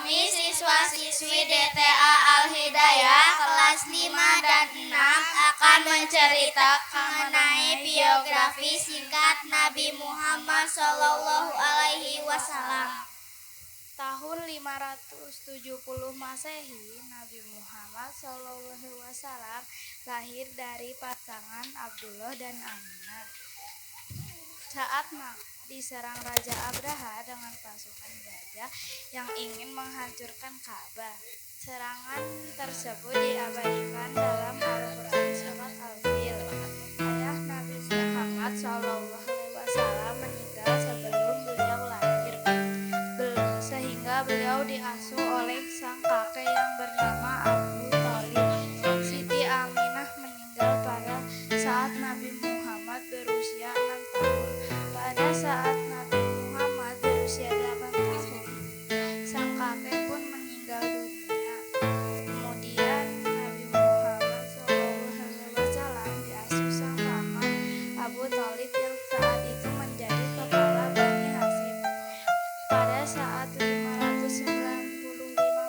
Kami siswa-siswi DTA Al-Hidayah kelas 5 dan 6 akan menceritakan mengenai biografi singkat Nabi Muhammad SAW. Tahun 570 Masehi, Nabi Muhammad SAW lahir dari pasangan Abdullah dan Aminah. Saat diserang Raja Abraha dengan pasukan gajah yang ingin menghancurkan Ka'bah. Serangan tersebut diabadikan dalam Al-Quran surat Al-Fil. Ayah Nabi Muhammad SAW meninggal sebelum beliau lahir, sehingga beliau diasuh oleh sang kakek yang bernama Abu Thalib. Siti Aminah meninggal pada saat Nabi Muhammad berusia 6 tahun. Pada saat Nabi Muhammad berusia 8 tahun, sang kakek pun meninggal dunia. Kemudian Nabi Muhammad SAW diasuh sang paman Abu Thalib yang saat itu menjadi kepala Bani Hashim. Pada saat 595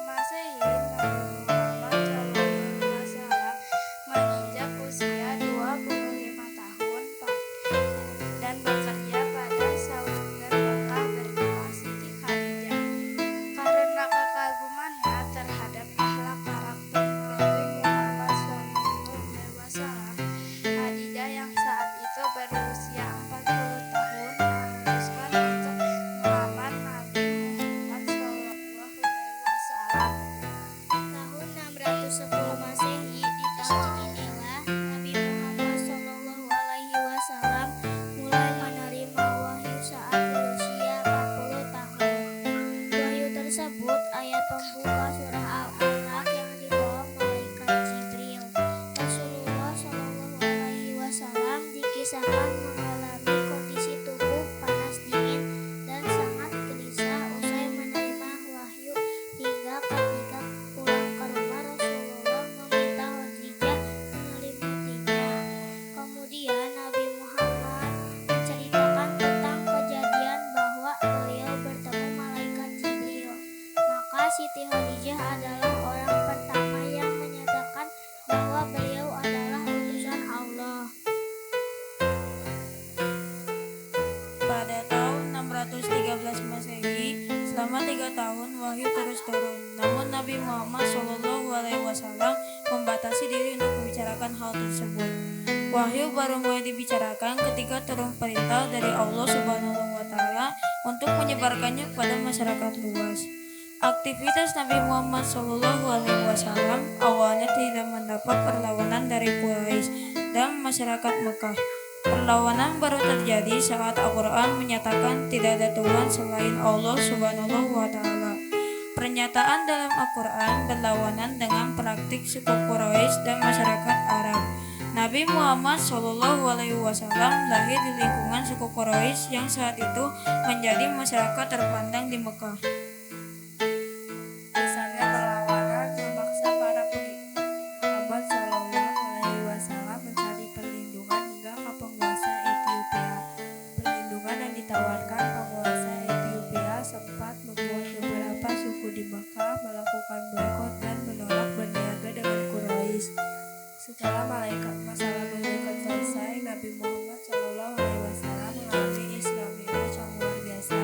Masehi, Nabi Muhammad SAW menginjak usia 25 tahun dan bekerja pada saudagar Makkah bernama Siti Khadijah. Karena kekagumannya terhadap akhlak karakter Nabi Muhammad SAW, Khadijah yang saat itu berusia 40 tahun memutuskan untuk melamar Nabi Muhammad SAW. Tahun 610 Masehi, di tahun inilah Nabi Muhammad SAW mulai menerima wahyu saat berusia 40 tahun. Wahyu tersebut ayat pembuka surah Al-Alaq yang dibawa malaikat Jibril. Rasulullah SAW dikisahkan mengalami kondisi tubuh panas dingin dan sangat gelisah usai menerima wahyu, hingga ketika pulang ke rumah Rasulullah meminta Khadijah menyelimutinya. Kemudian Nabi Muhammad menceritakan tentang kejadian bahwa beliau bertemu malaikat Jibril. Maka Siti Khadijah adalah orang pertama yang menyatakan bahwa beliau adalah utusan Allah. Pada tahun 613 Masehi, selama 3 tahun wahyu terus turun. Namun Nabi Muhammad SAW membatasi diri untuk membicarakan hal tersebut. Wahyu baru mulai dibicarakan ketika turun perintah dari Allah Subhanahu wa Ta'ala untuk menyebarkannya kepada masyarakat luas. Aktivitas Nabi Muhammad SAW awalnya tidak mendapat perlawanan dari Quraisy dan masyarakat Mekah. Perlawanan baru terjadi saat Al-Quran menyatakan tidak ada Tuhan selain Allah Subhanahu wa Ta'ala. Pernyataan dalam Al-Quran berlawanan dengan praktik suku Quraisy dan masyarakat Arab. Nabi Muhammad SAW lahir di lingkungan suku Quraisy yang saat itu menjadi masyarakat terpandang di Mekah. Besarnya perlawanan memaksa para pengikut Muhammad SAW mencari perlindungan hingga ke penguasa Ethiopia. Perlindungan yang ditawarkan penguasa Ethiopia sempat membuat beberapa suku di Mekah melakukan boikot dan menolak berniaga dengan Quraisy. Setelah masalah malaikat selesai, Nabi Muhammad SAW mengalami Isra Mi'raj yang luar biasa.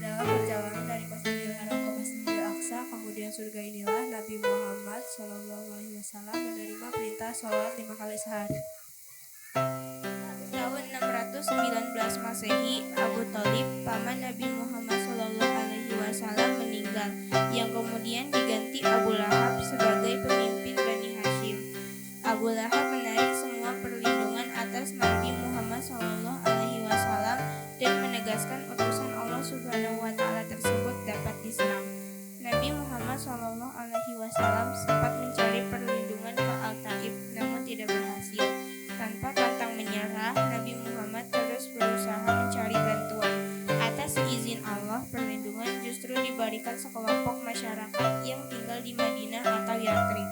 Dalam perjalanan dari Masjidil Haram ke Masjidil Aqsa, kemudian surga inilah Nabi Muhammad SAW menerima perintah sholat 5 kali sehari. Tahun 619 Masehi, Abu Thalib, paman Nabi Muhammad SAW meninggal, yang kemudian diganti Abu Lahab sebagai pemimpin Bani Hashim. Abu Lahab menarik semua perlindungan atas Nabi Muhammad SAW dan menegaskan utusan Allah Subhanahu wa Ta'ala tersebut dapat diserang. Nabi Muhammad SAW sempat mencari perlindungan ke Al-Taif, namun tidak berhasil. Tanpa pantang menyerah, Nabi Muhammad terus berusaha mencari bantuan. Atas izin Allah, perlindungan justru diberikan sekelompok masyarakat yang tinggal di Madinah atau Yathrib.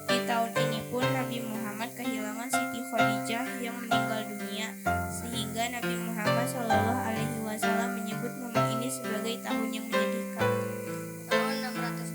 Di tahun ini pun Nabi Muhammad kehilangan Siti Khadijah yang meninggal dunia, sehingga Nabi Muhammad SAW menyebut momen ini sebagai tahun yang menyedihkan. Tahun 600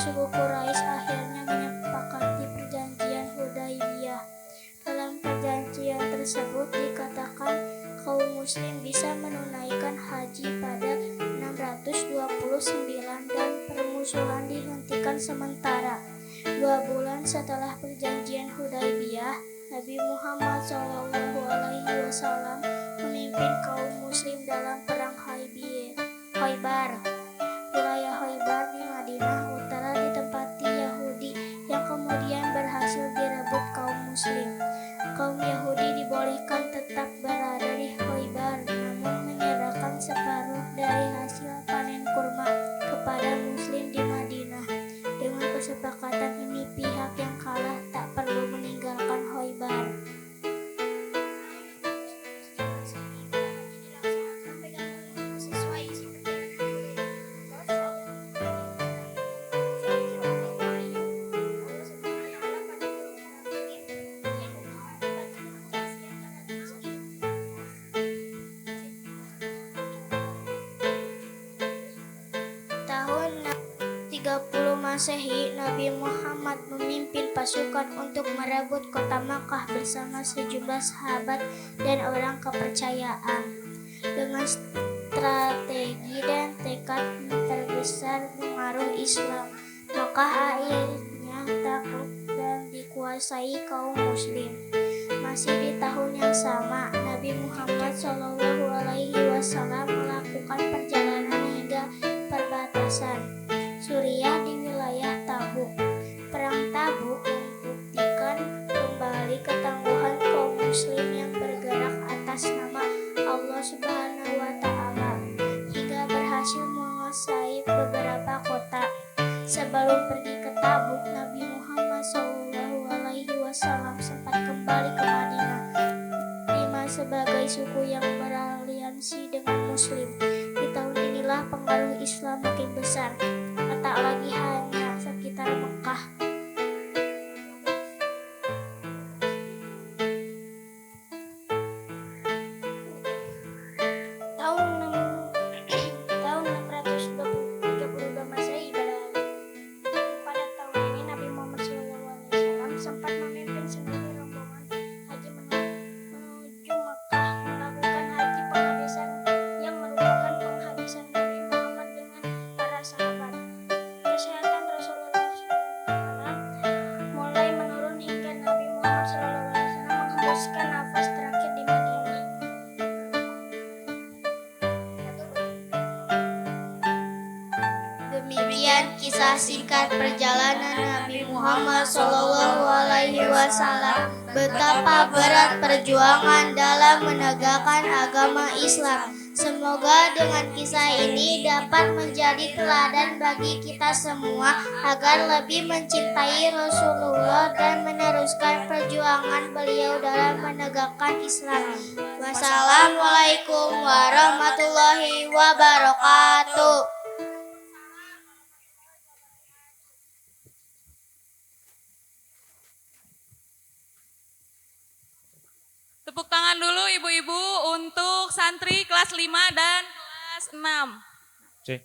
suku Quraisy akhirnya menyepakati perjanjian Hudaybiyah. Dalam perjanjian tersebut dikatakan kaum muslim bisa menunaikan haji pada 629 dan permusuhan dihentikan sementara. 2 bulan setelah perjanjian Hudaybiyah, Nabi Muhammad SAW memimpin kaum muslim dalam perang Khaybar. Wilayah Khaybar di Madinah Utara ditempati Yahudi yang kemudian berhasil direbut kaum muslim. Kaum Yahudi dibolehkan tetap berada di Khaybar, namun menyerahkan separuh dari hasil panen kurma kepada muslim di Madinah. Dengan kesepakatan ini, pihak yang kalah tak perlu meninggalkan Khaybar. Tahun 30 Masehi, Nabi Muhammad memimpin pasukan untuk merebut kota Makkah bersama sejumlah sahabat dan orang kepercayaan. Dengan strategi dan tekad terbesar mengaruh Islam, Makkah akhirnya takluk dan dikuasai kaum muslim. Masih di tahun yang sama, Nabi Muhammad SAW melakukan perjalanan hingga perbatasan Suriah di wilayah Tabuk. Perang Tabuk membuktikan kembali ketangguhan kaum muslim yang bergerak atas nama Allah Subhanahu wa Ta'ala hingga berhasil menguasai beberapa kota. Sebelum pergi ke Tabuk, Nabi Muhammad SAW sempat kembali ke Madinah sebagai suku yang beraliansi dengan muslim. Di tahun inilah pengaruh Islam makin besar, tak lagi hanya sekitar Mekah. Tahun 632 Masehi, pada tahun ini Nabi Muhammad SAW sempat memimpin sendiri rombongan haji menuju Mekah, melakukan haji penghabisan yang merupakan penghabisan Nabi Muhammad dengan para sahabat. Kesehatan Rasulullah SAW mulai menurun hingga Nabi Muhammad SAW menghembuskan nafas terakhir di Madinah. Demikian kisah singkat perjalanan Nabi Muhammad SAW. Betapa berat perjuangan dalam menegakkan agama Islam. Semoga dengan kisah ini dapat menjadi teladan bagi kita semua agar lebih mencintai Rasulullah dan meneruskan perjuangan beliau dalam menegakkan Islam. Wassalamualaikum warahmatullahi wabarakatuh. Tepuk tangan dulu ibu-ibu untuk santri kelas 5 dan kelas 6. Cek.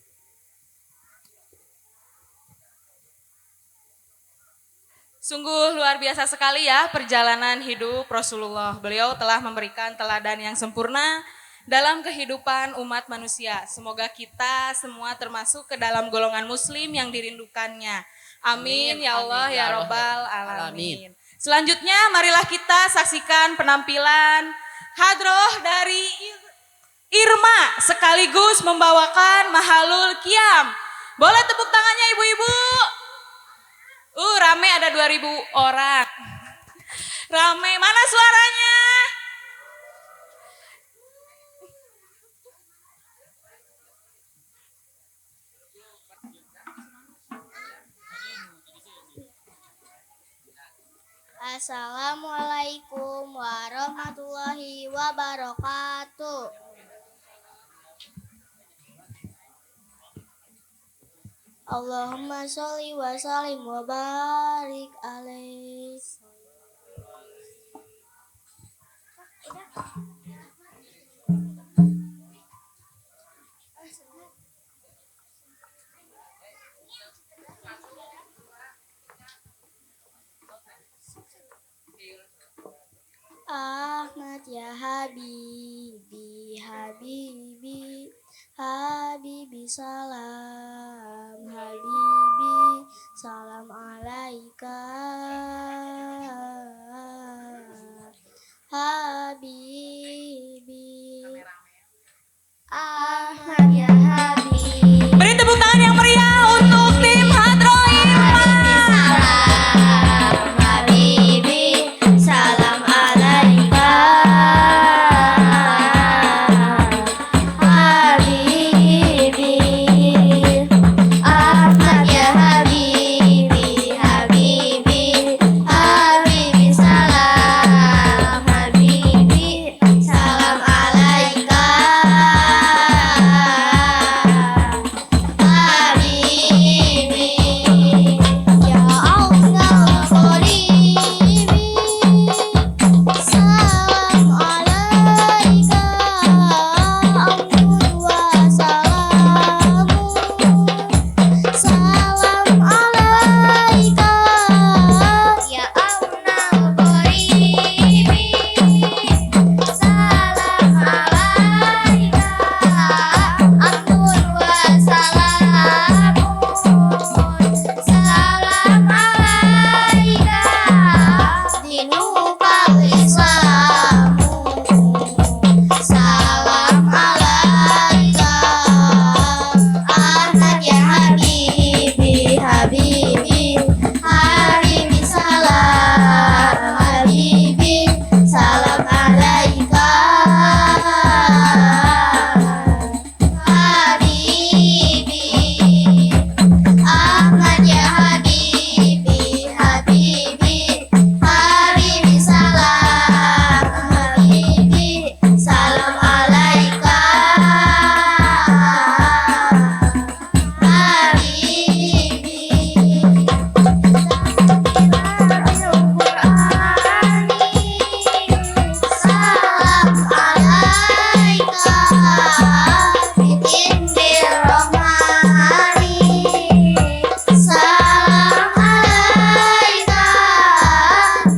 Sungguh luar biasa sekali ya perjalanan hidup Rasulullah. Beliau telah memberikan teladan yang sempurna dalam kehidupan umat manusia. Semoga kita semua termasuk ke dalam golongan muslim yang dirindukannya. Amin ya Allah ya Rabbal Alamin. Selanjutnya marilah kita saksikan penampilan hadroh dari Irma sekaligus membawakan Mahalul Qiyam. Boleh tepuk tangannya ibu-ibu? Rame ada 2000 orang. Rame, mana suaranya? Assalamualaikum warahmatullahi wabarakatuh. Allahumma sholli wa sallim wa barik alaih. Ahmad ya Habibi, Habibi, Habibi salam, Habibi salam alaika, Habibi. Ahmad ya Habibi. Beri tepuk tangan yang meriah untuk tim Hadroin. Salam Habibi, salam alaika, Habibi. Ahmad ya Habibi, Habibi, Habibi salam, Habibi salam alaika, Habibi. Ya Allah qaribi, salam alaika, ampun wa salamu, salam alaika. Ya Allah qaribi, salam alaika, ampun wa salamu, salam alaika. Dinukal Islamu, salam alaika. Ahmad ya Habibi, Habibi, Habibi salam, Habibi salam alaika, Habibi. Ahmad ya Habibi, Habibi, Habibi salam, Habibi salam alaika, Habibi. Salam alaika, bi'indir rahmani. Salam alaika,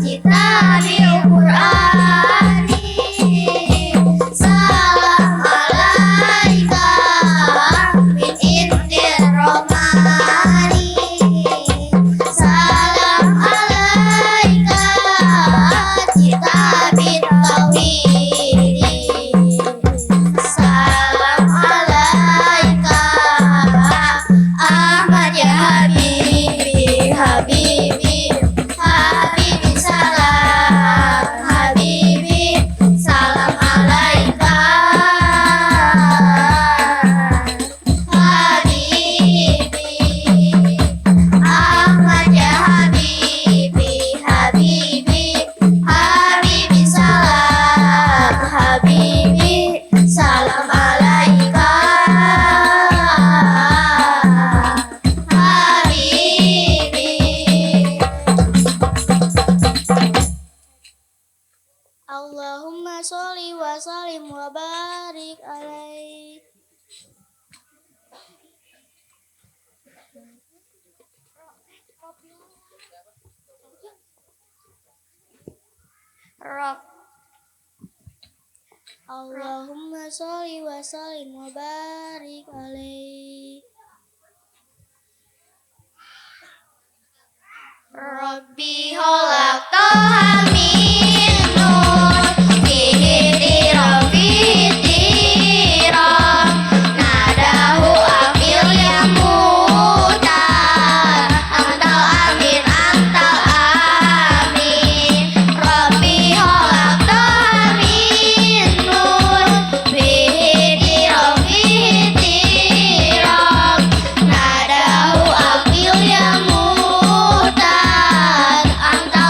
kitabil Qur'ani. Salam alaika, bi'indir rahmani. Salam alaika, kitabit tauhid. Salam alaika, Ahmad ya Habibi, Habibi, Habibi salam, Habibi salam alaika, Habibi. Ahmad ya Habibi, Habibi, Habibi salam, Habibi salam alaika, Habibi. Allahumma sholli wa sallim wa barik alaih. Rob. Allahumma sholli wa sallim wa barik alaih. Rabbi khalaqtaha min nur, bihi dirabbi dirab, nadahu afil yamutan, antal amin antal amin. Rabbi khalaqtaha min nur, bihi dirabbi dirab, nadahu afil yamutan, antal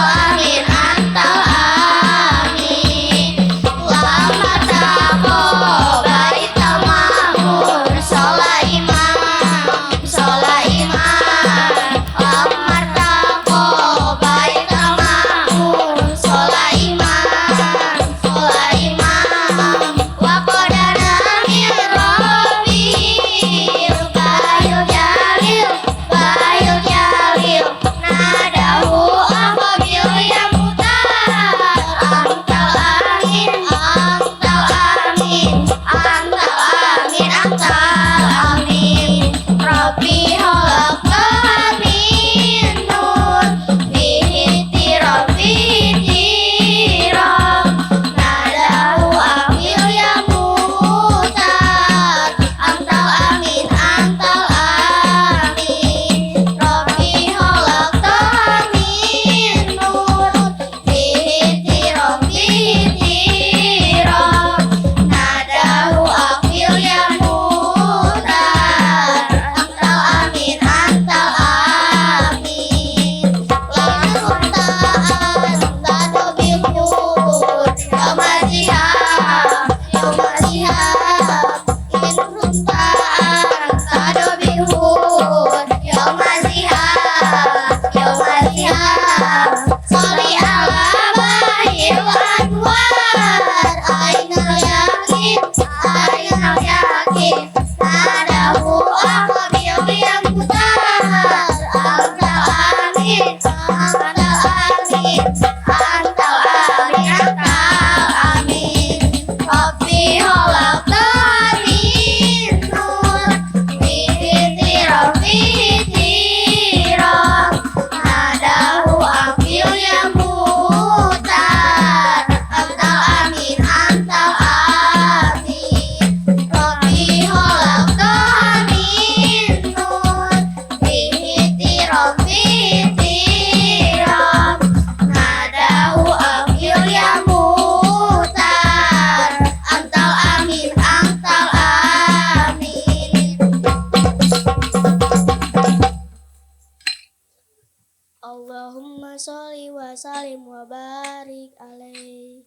Allahumma sholli wa sallim wa barik alaih.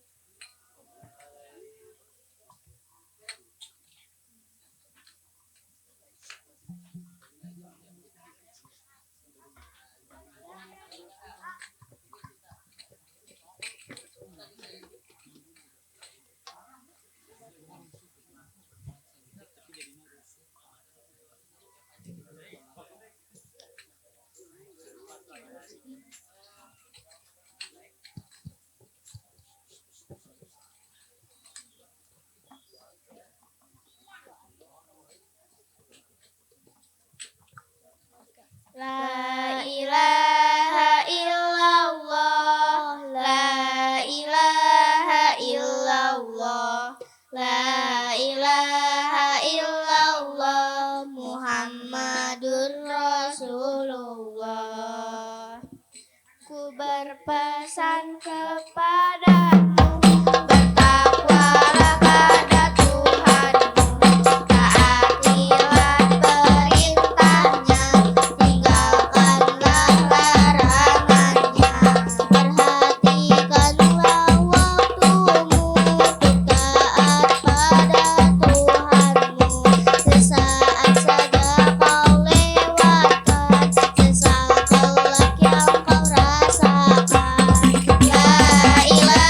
La ilaha illallah, la ilaha illallah, la ilaha illallah, Muhammadur Rasulullah. Ku berpesan kepadamu, bertakwalah pada Tuhanmu, taatilah perintahnya, tinggalkanlah larangannya. Perhatikanlah waktumu untuk taat pada Tuhanmu. Sesaat saja kau lewatkan, sesal kelak yang kau rasakan. La ilaha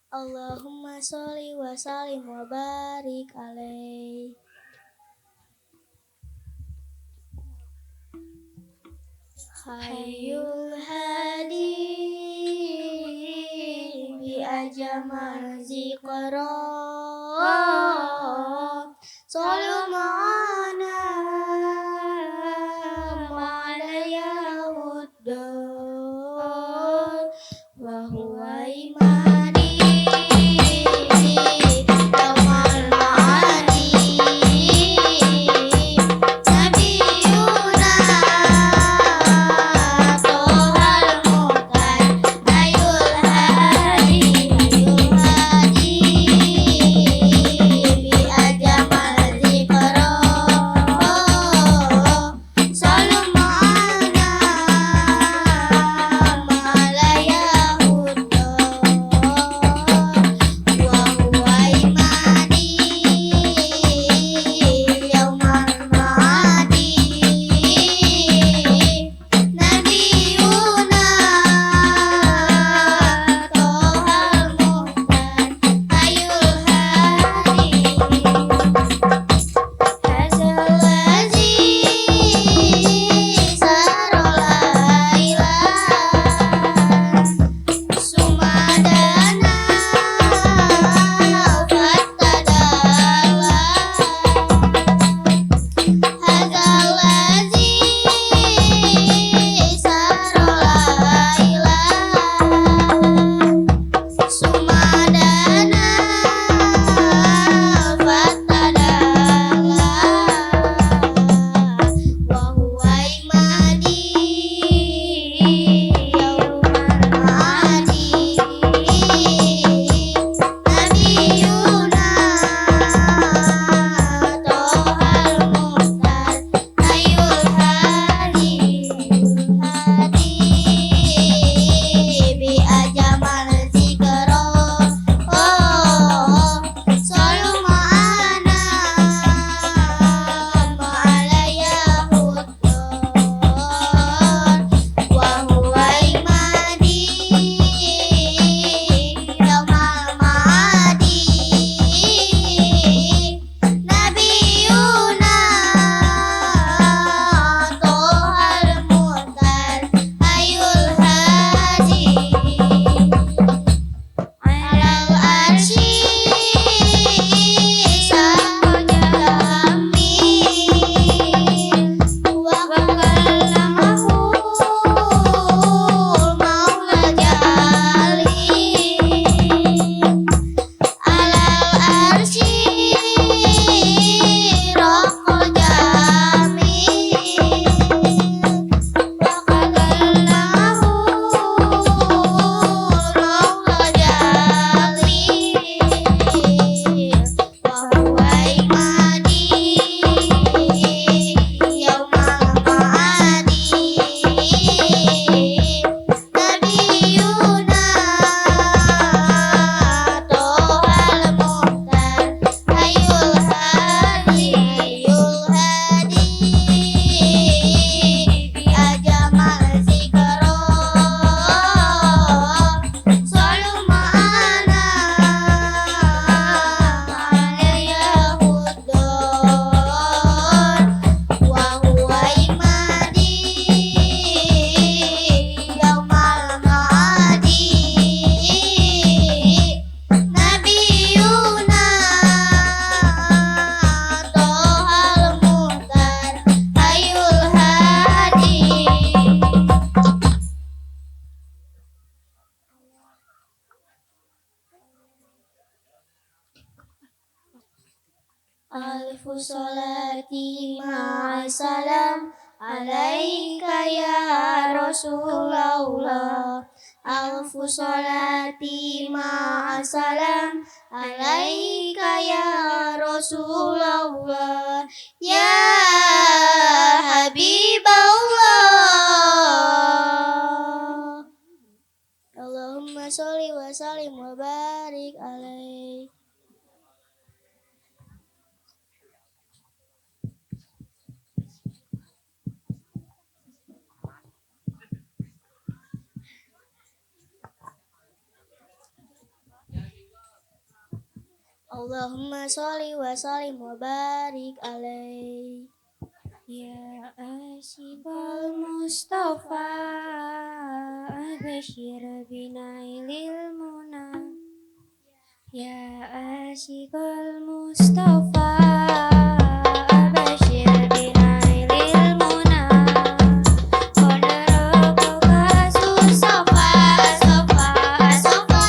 Allahumma sholli wa sallim wa barik alaih. Hayyul hadi bi ajamal zikra Sallu ma'ana ma'ala yahudar wa huwa imani yawmal ma'adi nabiyuna tohal mutan ayul hadi bi ajamal zikra Sallu ma'ana ma'ala yahudar wa huwa imani yawmal ma'adi nabiyuna tohal muhtar ayul hadi Hazal lazi sarolailah Sumadana fattadalah Hazal lazi sarolailah Sumadana fattadalah wa huwa imani yawmal ma'adi nabiyuna tohal muhtar ayul hadi bi ajamal zikra Sallu ma'ana ma'ala yahudar wa huwa imani yawmal ma'adi nabiyuna tohal muhtar ayul hadi alal arsy sajamin wa kallamahu maula jalin alal arsy raqa jamin wa kallamahu maula jalin wa huwa imani yawmal ma'adi nabiyuna tohal muhtar ayul hadi bi ajamal zikra Sallu ma'ana ma'ala yahudar wa huwa imani yawmal ma'adi nabiyuna tohal muhtar ayul hadi Alfu sholati ma'a salam alaika ya Rasulullah Alfu sholati ma'a salam alaika ya Rasulullah Ya Habiballah Allahumma sholli wa sallim wa barik alaih Allahumma sholli wa sallim wa barik alaih. Ya Asyikal Mustafa Abashir binailil muna. Ya Asyikal Mustafa Abashir binailil muna. Qadaraka susafa safa safa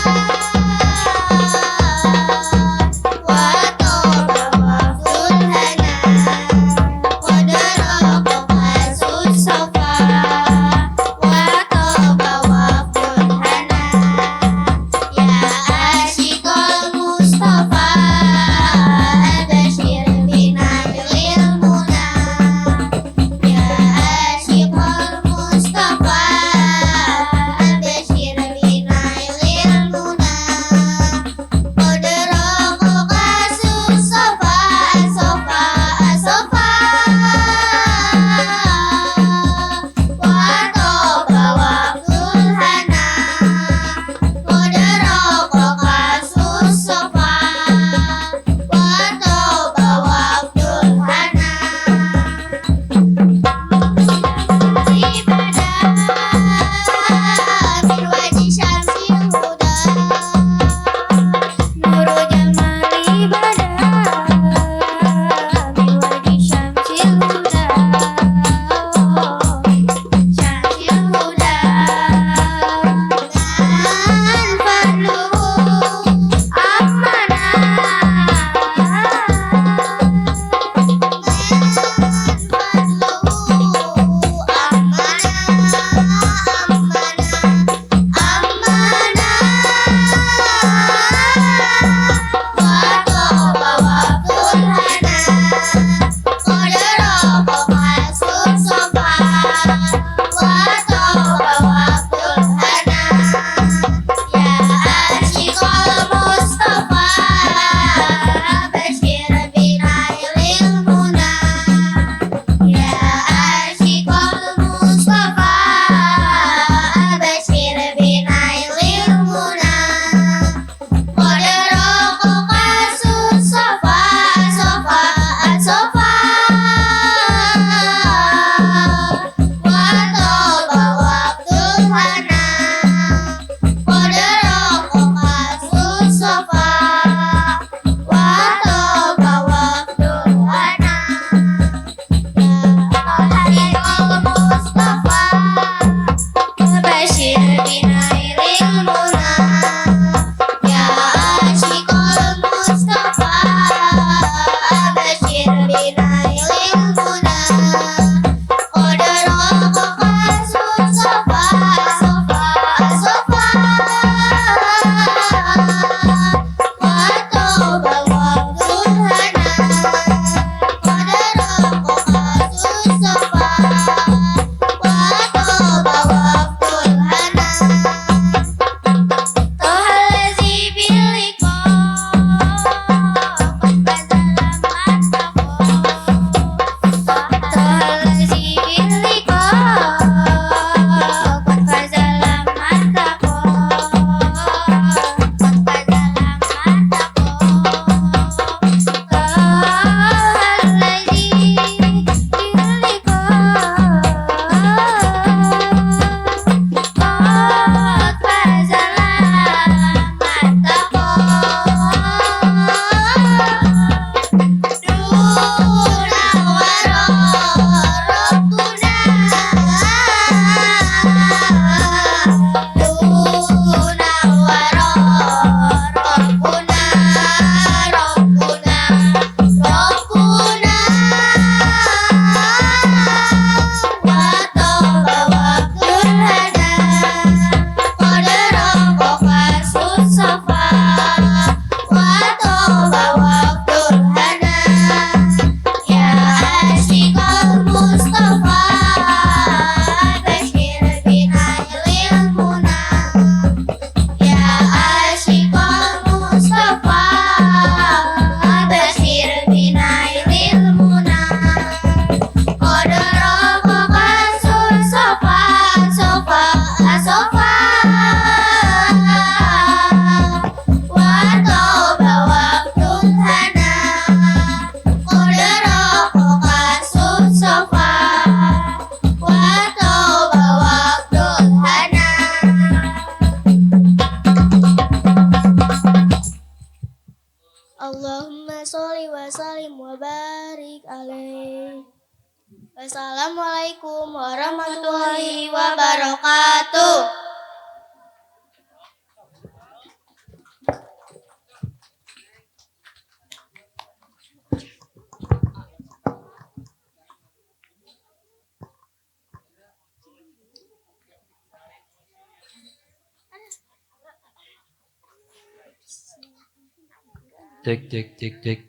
wa toba wafdul hana. Qadaraka susafa wa toba wafdul hana. Ya Asyikal Mustafa Abashir binailil muna. Ya Asyikal Mustafa Abashir binailil muna. Qadaraka susafa safa safa wa toba wafdul hana. Qadaraka susafa wa toba wafdul hana. Ibadah min wajhi syamsil huda. Nuru jamal ibadah min wajhi syamsil huda. Syamsil huda. Dan fadluhu Mustafa Bashir bin barik alaih. Wassalamualaikum warahmatullahi wabarakatuh. Cek cek cek cek.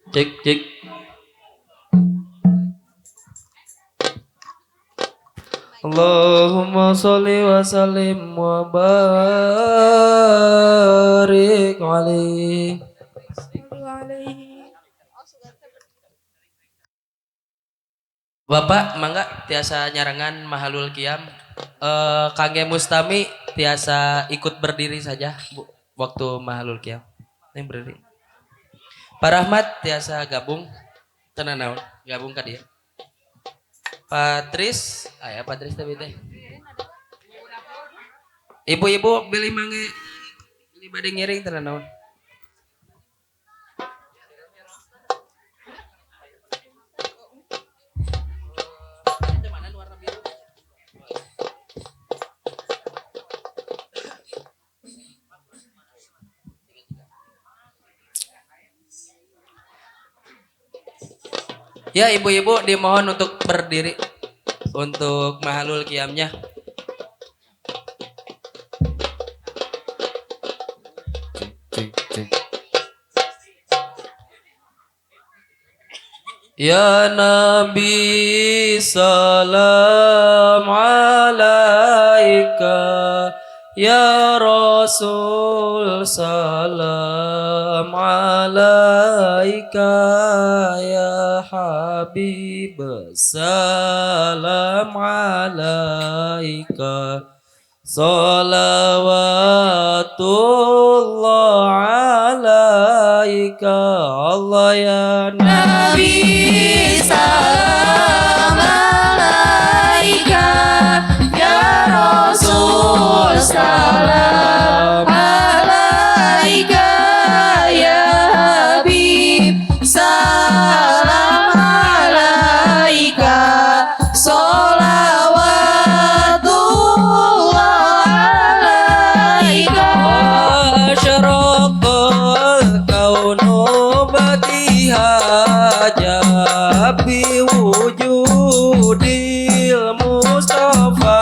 Cek cek. Allahumma sholli wa sallim wa barik alaihi. Bapak, mangga tiasa nyarangan mahalul qiyam. Kangge Mustami tiasa ikut berdiri saja, Bu, waktu mahalul qiyam. Yang berdiri. Pak Rahmat tiasa gabung, tenan naon, gabung ka dia. Patris, aya Patris teh teh. Ibu-ibu beli mangga, beli bade ngiring tenan naon. Ya ibu-ibu dimohon untuk berdiri untuk mahalul qiyamnya. Ya Nabi salam alaika, ya Rasul salam alaika, ya Habib salam alaika, salawatullah alaika, Allah ya Nabi salam alaika, ya Rasul salam alaika, ya Habib salam alaika, salawatullah alaika. Asyraqal kaunu batihaja bi wujudil Mustafa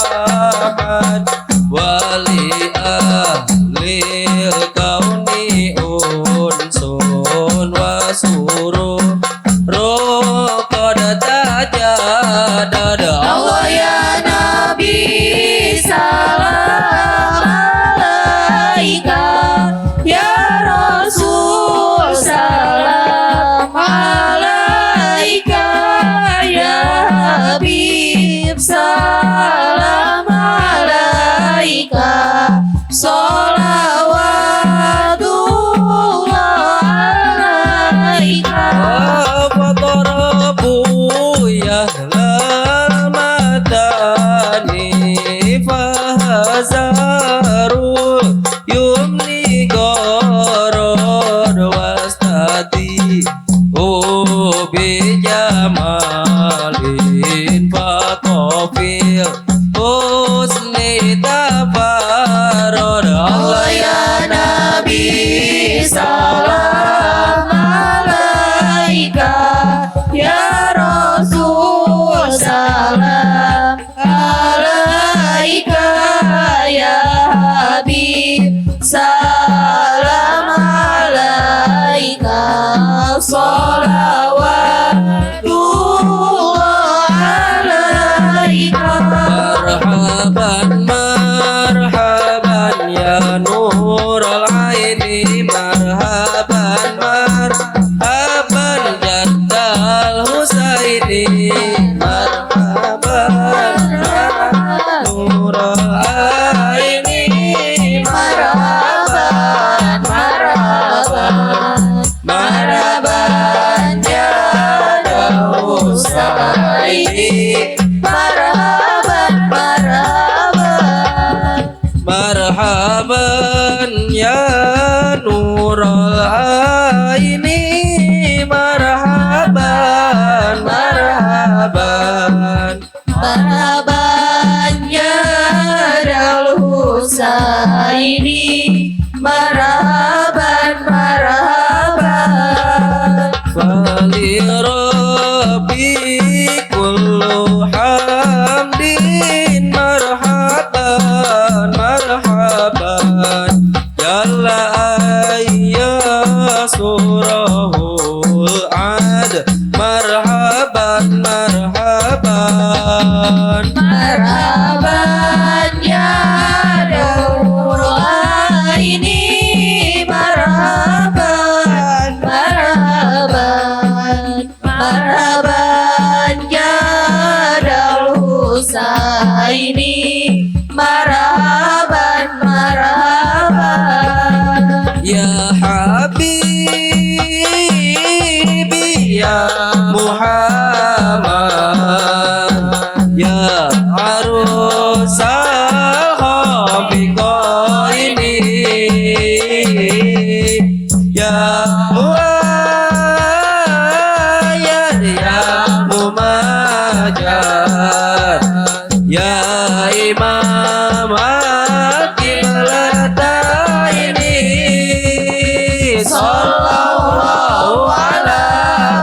wali ahlil kauni unsun wa suruh qad tajadada. Allah ya Nabi salam alaika, ya Rasul salam alaika, ya Habib salam alaika, salawatullah alaika. Fatarabu yahlal madani fahazarul yumni gorod wastati ubi jamalin fatofil husni tabarod. Allah ya Nabi salam alaika, ya Rasul salam alaika, ya Habib salam alaika, salawat ini marhaban marhaban Marhaban ya Dal Husaini, marhaban marhaban. Fali Rabbi kullu hamdin marhaban marhaban Jalla ayya surahul ad marhaban marhaban Marhaban ya Dal ini, marhaban marhaban. Marhaban ya Dal Husaini, marhaban marhaban. Ya Habibi ya Muhammad ya arusal habiqah ini ya muayyad ya mumajjad ya imam al-qiblataini sallallahu ala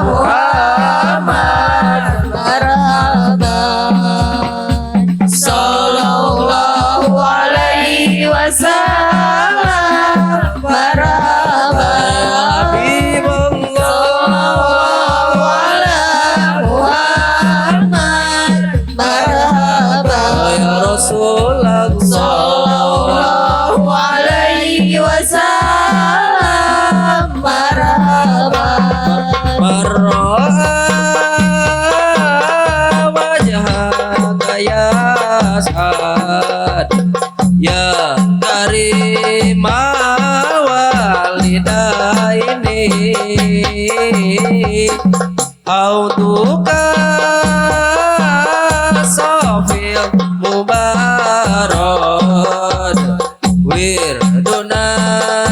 Muhammad Marhaban sallallahu alaihi wasallam, marhaban sallallahu ala Muhammad, marhaban ya Rasulullah sallallahu alaihi wasallam, marhaban. marra wajhaka ya As'ad ya karima walidaini autuka safil mubarad wirduna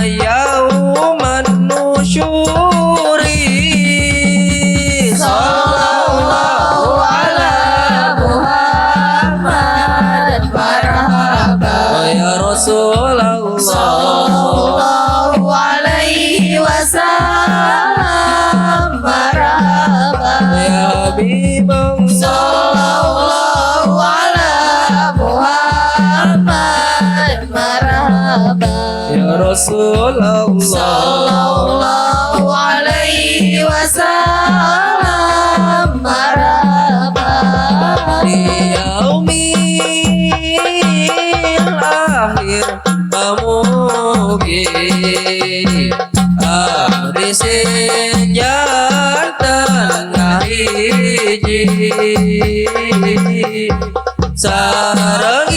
yauman nusyuri Sallallahu ala Muhammad, marhaban ya Rasulullah sallallahu alaihi wasallam, marhaban ya Habibullah sallallahu ala Muhammad, marhaban ya Rasulullah sallallahu alaihi wasallam, marhaban yaumil akhir pamugi abdi senjatan hiji sareng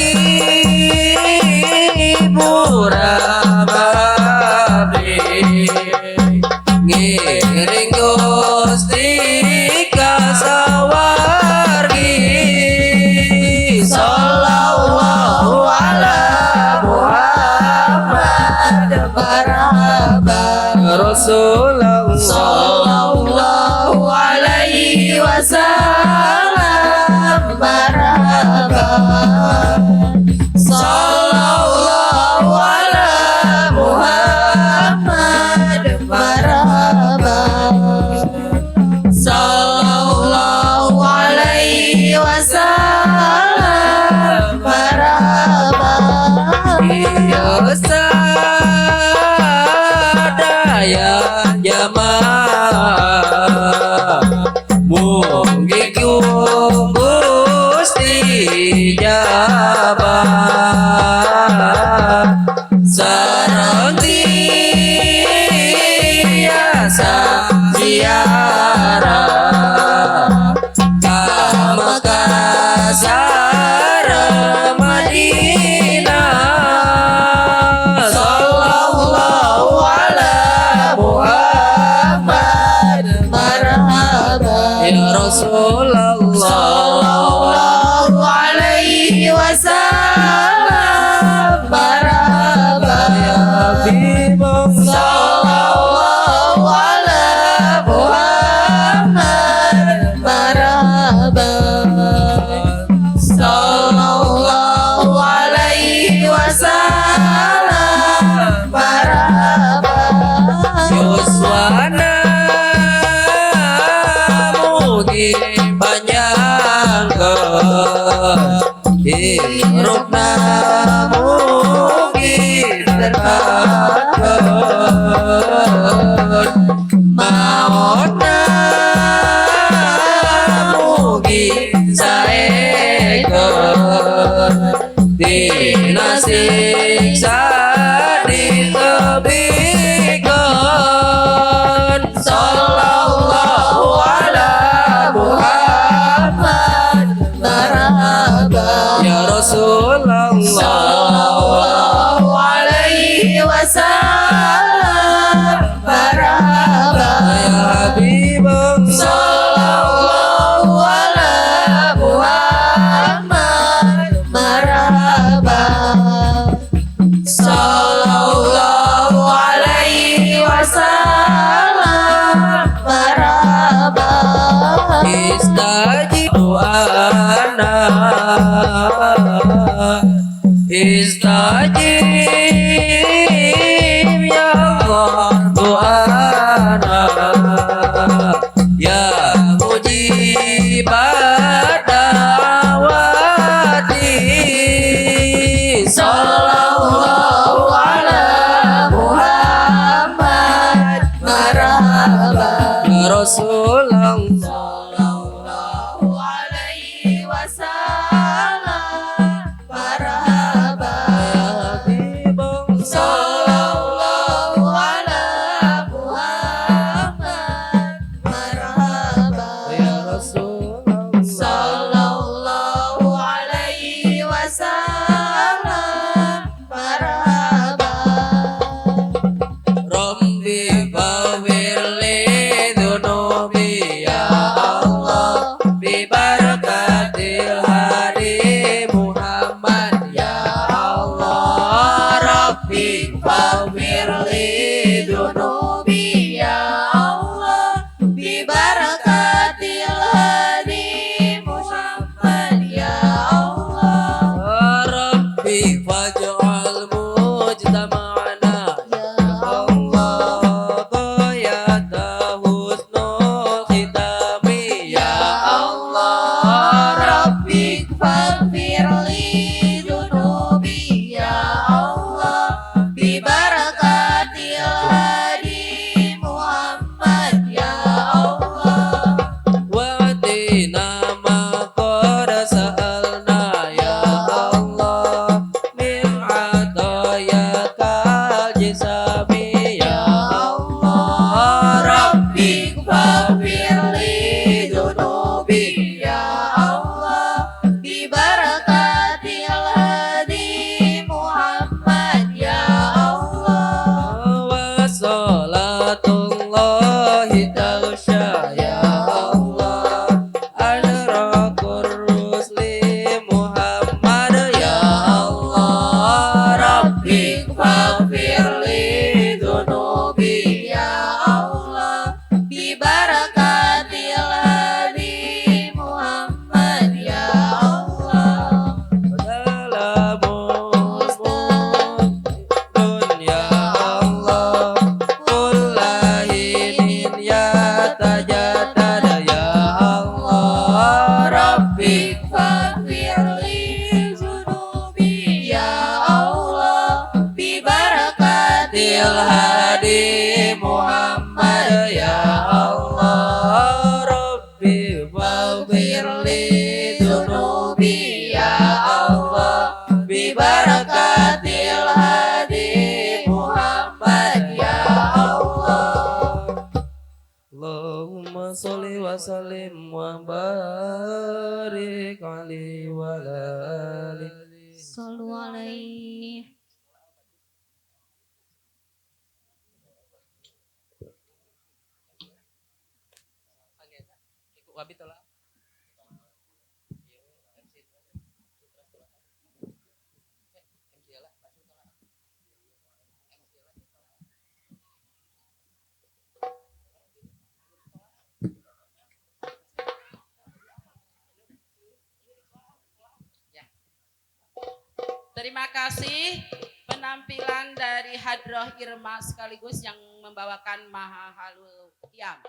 hiburan abdi ngiring Gusti ka sawargi sallallahu ala Muhammad marhaban Rasulullah sallallahu alaihi wasallam, marhaban sallallahu ala Muhammad, marhaban sallallahu alaihi wasallam, marhaban ya sadaya jamaah mugi Gusti jabah sareng tiasa ziarah ka Mekah sareng Madinah sallallahu ala Muhammad marhaban ya Rasulullah sallallahu alaihi wasallam, marhaban ya Habibullah sallallahu rukna mugi terkabul mautna mugi saekeun dina siksa ditebikeun sallallahu ala Muhammad marhaba ya Rasulullah sallallahu alaihi wasallam marhaba ya Habibullah sallallahu ala Muhammad marhaba sallallahu alaihi wasallam marhaba istajib ana istajib ya Allah du'ana ya mujibat da'wati sallallahu ala Muhammad marhaba ya Rasulullah sallallahu alaihi wasallam marhaba ya Habibullah sallallahu ala Muhammad marhaba ya Rasulullah sallallahu alaihi wasallam marhaba Rabbi fawirli dunubi ya Allah bi barakatil hadi Muhammad ya Allah Rabbi fawirli dunubi ya Allah bi barakatil hadi Muhammad ya Allah Rabbi faj'al mujtama'ana ya Allah bayata husnul khitami ya Allah Rabbi faghfirli dunubi ya Allah bi barakatil hadi Muhammad ya Allah Watina ma qad sa'alna ya Allah min atayakal jisami ya Allah Rabbi faghfirli dunubi ya Allah bi barakatil hadi Muhammad ya Allah wa salatullahi taghsha ya Allah adrakur rusli Muhammad ya Allah Rabbi faghfirli dunubi ya Allah bi barakatil hadi Muhammad ya Allah salamun ya Allah kullahinin ya tajaddada ya Allah Rabbi faghfirli dunubi ya Allah bi barakatil hadi Muhammad ya Allah Rabbi faghfirli dunubi ya Allah bi barakatil hadi Muhammad ya Allah Allahumma sholli wa sallim wa barik alaihi wa alihi Sallu alaihi. Terima kasih penampilan dari Hadroh Irma sekaligus yang membawakan Maha Halul Qiyam.